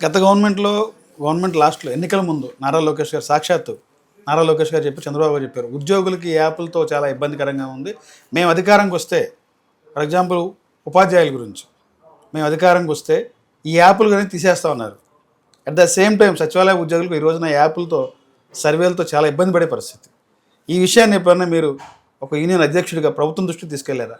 గత గవర్నమెంట్ లాస్ట్లో ఎన్నికల ముందు నారా లోకేష్ గారు చెప్పి చంద్రబాబు గారు చెప్పారు, ఉద్యోగులకి ఈ యాప్లతో చాలా ఇబ్బందికరంగా ఉంది. మేము అధికారంకి వస్తే, ఫర్ ఎగ్జాంపుల్ ఉపాధ్యాయుల గురించి, మేము అధికారంకి వస్తే ఈ యాప్లు కానీ తీసేస్తా ఉన్నారు. అట్ ద సేమ్ టైం సచివాలయ ఉద్యోగులకు ఈ రోజున యాప్లతో సర్వేలతో చాలా ఇబ్బంది పడే పరిస్థితి. ఈ విషయాన్ని ఎప్పుడన్నా మీరు ఒక యూనియన్ అధ్యక్షుడిగా ప్రభుత్వం దృష్టికి తీసుకెళ్లారా?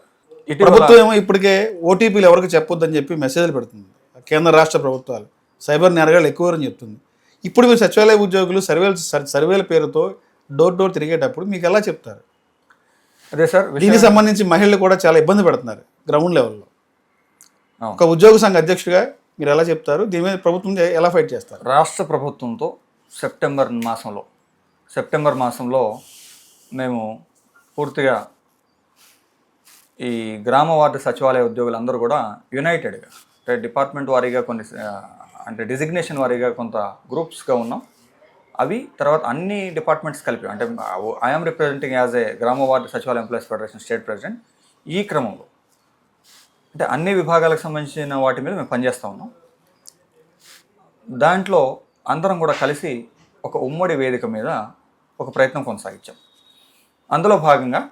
ప్రభుత్వం ఏమో ఇప్పటికే ఓటీపీలు ఎవరికి చెప్పొద్దని చెప్పి మెసేజ్లు పెడుతుంది. కేంద్ర రాష్ట్ర ప్రభుత్వాలు సైబర్ నేరగాళ్ళు ఎక్కువని చెప్తుంది. ఇప్పుడు మీరు సచివాలయ ఉద్యోగులు సర్వేల పేరుతో డోర్ తిరిగేటప్పుడు మీకు ఎలా చెప్తారు? అదే సార్, దీనికి సంబంధించి మహిళలు కూడా చాలా ఇబ్బంది పడుతున్నారు గ్రౌండ్ లెవెల్లో. ఒక ఉద్యోగ సంఘ అధ్యక్షుడిగా మీరు ఎలా చెప్తారు? దీని మీద ప్రభుత్వం ఎలా ఫైట్ చేస్తారు? రాష్ట్ర ప్రభుత్వంతో సెప్టెంబర్ మాసంలో మేము పూర్తిగా ఈ గ్రామ వార్డు సచివాలయ ఉద్యోగులందరూ కూడా యునైటెడ్గా, అంటే డిపార్ట్మెంట్ వారీగా అంటే డిజిగ్నేషన్ వారీగా కొంత గ్రూప్స్గా ఉన్నాం. అవి తర్వాత అన్ని డిపార్ట్మెంట్స్ కలిపి, అంటే ఐఎమ్ రిప్రజెంటింగ్ యాజ్ ఏ గ్రామ వార్డు సచివాలయ ఎంప్లాయీస్ ఫెడరేషన్ స్టేట్ ప్రెసిడెంట్. ఈ క్రమంలో అంటే అన్ని విభాగాలకు సంబంధించిన వాటి మీద మేము పనిచేస్తూ ఉన్నాం. దాంట్లో అందరం కూడా కలిసి ఒక ఉమ్మడి వేదిక మీద ఒక ప్రయత్నం కొనసాగించాం. అందులో భాగంగా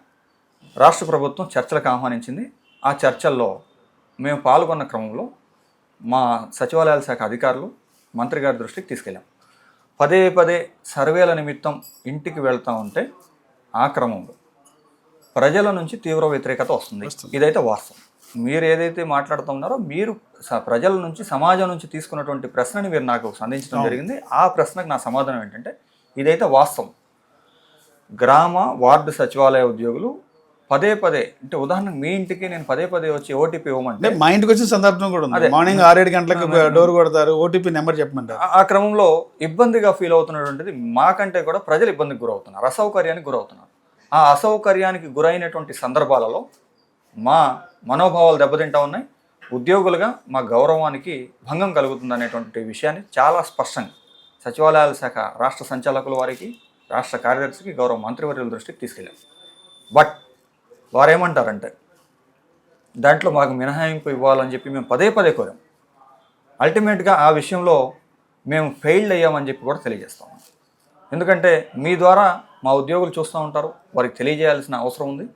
రాష్ట్ర ప్రభుత్వం చర్చలకు ఆహ్వానించింది. ఆ చర్చల్లో మేము పాల్గొన్న క్రమంలో మా సచివాలయాల శాఖ అధికారులు మంత్రి గారి దృష్టికి తీసుకెళ్ళాం. పదే సర్వేల నిమిత్తం ఇంటికి వెళ్తూ ఉంటే ఆ క్రమంలో ప్రజల నుంచి తీవ్ర వ్యతిరేకత వస్తుంది. ఇదైతే వాస్తవం. మీరు ఏదైతే మాట్లాడుతున్నారో, మీరు ప్రజల నుంచి, సమాజం నుంచి తీసుకున్నటువంటి ప్రశ్నని మీరు నాకు సంధించడం జరిగింది. ఆ ప్రశ్నకు నా సమాధానం ఏంటంటే, ఇదైతే వాస్తవం. గ్రామ వార్డు సచివాలయ ఉద్యోగులు పదే అంటే ఉదాహరణకు మీ ఇంటికి నేను పదే వచ్చి ఓటీపీ ఇవ్వమంటే, మా ఇంటికి వచ్చిన సందర్భం కూడా ఉంది. మార్నింగ్ 6-7 గంటలకు డోర్ కొడతారు, ఓటీపీ నెంబర్ చెప్పమంటారు. ఆ క్రమంలో ఇబ్బందిగా ఫీల్ అవుతున్నటువంటిది మాకంటే కూడా ప్రజలు ఇబ్బందికి గురవుతున్నారు, అసౌకర్యానికి గురవుతున్నారు. ఆ అసౌకర్యానికి గురైనటువంటి సందర్భాలలో మా మనోభావాలు దెబ్బతింటా ఉన్నాయి. ఉద్యోగులుగా మా గౌరవానికి భంగం కలుగుతుంది అనేటువంటి విషయాన్ని చాలా స్పష్టంగా సచివాలయాల శాఖ రాష్ట్ర సంచాలకుల వారికి, రాష్ట్ర కార్యదర్శికి, గౌరవ మంత్రివర్యుల దృష్టికి తీసుకెళ్ళాం. బట్ వారేమంటారంటే, దాంట్లో మాకు మినహాయింపు ఇవ్వాలని చెప్పి మేము పదే కోరాం. అల్టిమేట్గా ఆ విషయంలో మేము ఫెయిల్డ్ అయ్యామని చెప్పి కూడా తెలియజేస్తాం. ఎందుకంటే మీ ద్వారా మా ఉద్యోగులు చూస్తూ ఉంటారు, వారికి తెలియజేయాల్సిన అవసరం ఉంది.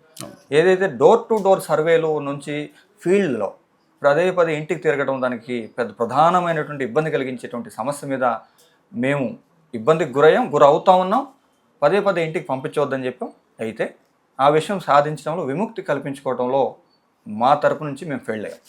ఏదైతే డోర్ టు డోర్ సర్వేలు నుంచి ఫీల్డ్లో పదే ఇంటికి తిరగడం, దానికి ప్రధానమైనటువంటి ఇబ్బంది కలిగించేటువంటి సమస్య మీద మేము ఇబ్బందికి గురవుతా ఉన్నాం. పదే ఇంటికి పంపించవద్దని చెప్పాం. అయితే ఆ విషయం సాధించడంలో, విముక్తి కల్పించుకోవడంలో మా తరపు నుంచి మేము ఫెయిల్ అయ్యాం.